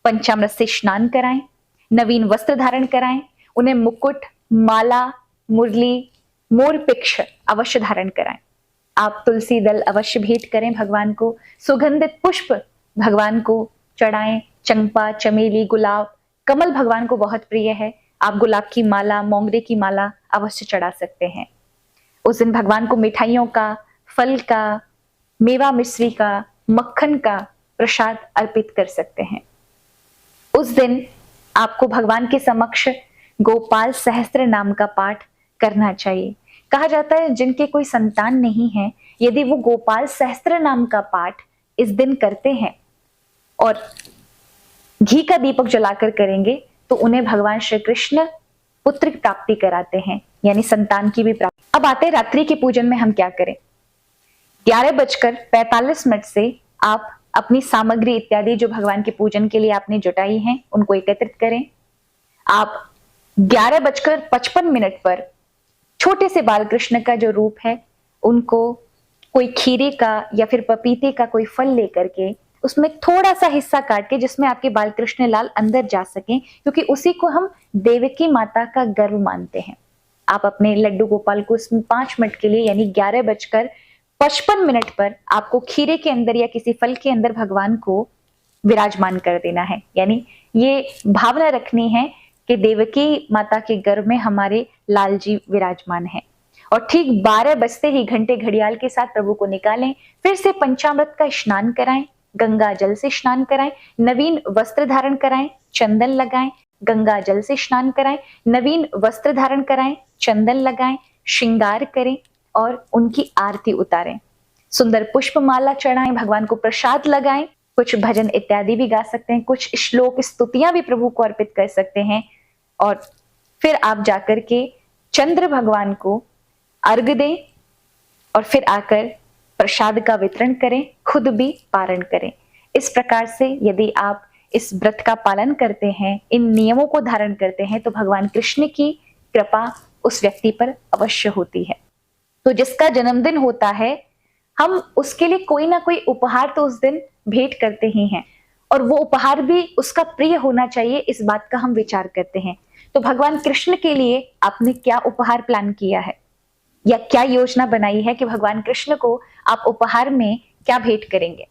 पंचामृत से स्नान कराएं, नवीन वस्त्र धारण कराएं, उन्हें मुकुट, माला, मुरली, मोरपिक्ष अवश्य धारण कराएं। आप तुलसी दल अवश्य भेंट करें भगवान को, सुगंधित पुष्प भगवान को चढ़ाएं, चंपा, चमेली, गुलाब, कमल भगवान को बहुत प्रिय है। आप गुलाब की माला, मोंगरे की माला अवश्य चढ़ा सकते हैं। उस दिन भगवान को मिठाइयों का, फल का, मेवा मिश्री का, मक्खन का प्रसाद अर्पित कर सकते हैं। उस दिन आपको भगवान के समक्ष गोपाल सहस्त्र नाम का पाठ करना चाहिए। कहा जाता है जिनके कोई संतान नहीं है, यदि वो गोपाल सहस्त्र नाम का पाठ इस दिन करते हैं और घी का दीपक जलाकर करेंगे तो उन्हें भगवान श्री कृष्ण पुत्र की प्राप्ति कराते हैं, यानी संतान की भी प्राप्ति। अब आते हैं रात्रि के पूजन में हम क्या करें। 11:45 से आप अपनी सामग्री इत्यादि जो भगवान के पूजन के लिए आपने जुटाई हैं उनको एकत्रित करें। आप 11:55 पर छोटे से बाल कृष्ण का जो रूप है उनको कोई खीरे का या फिर पपीते का कोई फल लेकर के उसमें थोड़ा सा हिस्सा काट के जिसमें आपके बाल कृष्ण लाल अंदर जा सकें, क्योंकि उसी को हम देवकी माता का गर्व मानते हैं। आप अपने लड्डू गोपाल को उसमें 5 मिनट के लिए यानी 11:55 पर आपको खीरे के अंदर या किसी फल के अंदर भगवान को विराजमान कर देना है। यानी ये भावना रखनी है कि देवकी माता के गर्भ में हमारे लाल जी विराजमान हैं। और ठीक 12 बजते ही घंटे घड़ियाल के साथ प्रभु को निकालें, फिर से पंचामृत का स्नान कराएं, गंगा जल से स्नान कराएं, नवीन वस्त्र धारण कराएं, चंदन लगाएं, गंगा जल से स्नान कराएं, नवीन वस्त्र धारण कराएं, चंदन लगाएं, श्रृंगार करें और उनकी आरती उतारें, सुंदर पुष्प माला चढ़ाएं, भगवान को प्रसाद लगाएं, कुछ भजन इत्यादि भी गा सकते हैं, कुछ श्लोक स्तुतियां भी प्रभु को अर्पित कर सकते हैं। और फिर आप जाकर के चंद्र भगवान को अर्घ दें और फिर आकर प्रसाद का वितरण करें, खुद भी पारण करें। इस प्रकार से यदि आप इस व्रत का पालन करते हैं, इन नियमों को धारण करते हैं, तो भगवान कृष्ण की कृपा उस व्यक्ति पर अवश्य होती है। तो जिसका जन्मदिन होता है हम उसके लिए कोई ना कोई उपहार तो उस दिन भेंट करते ही हैं, और वो उपहार भी उसका प्रिय होना चाहिए, इस बात का हम विचार करते हैं। तो भगवान कृष्ण के लिए आपने क्या उपहार प्लान किया है या क्या योजना बनाई है कि भगवान कृष्ण को आप उपहार में क्या भेंट करेंगे।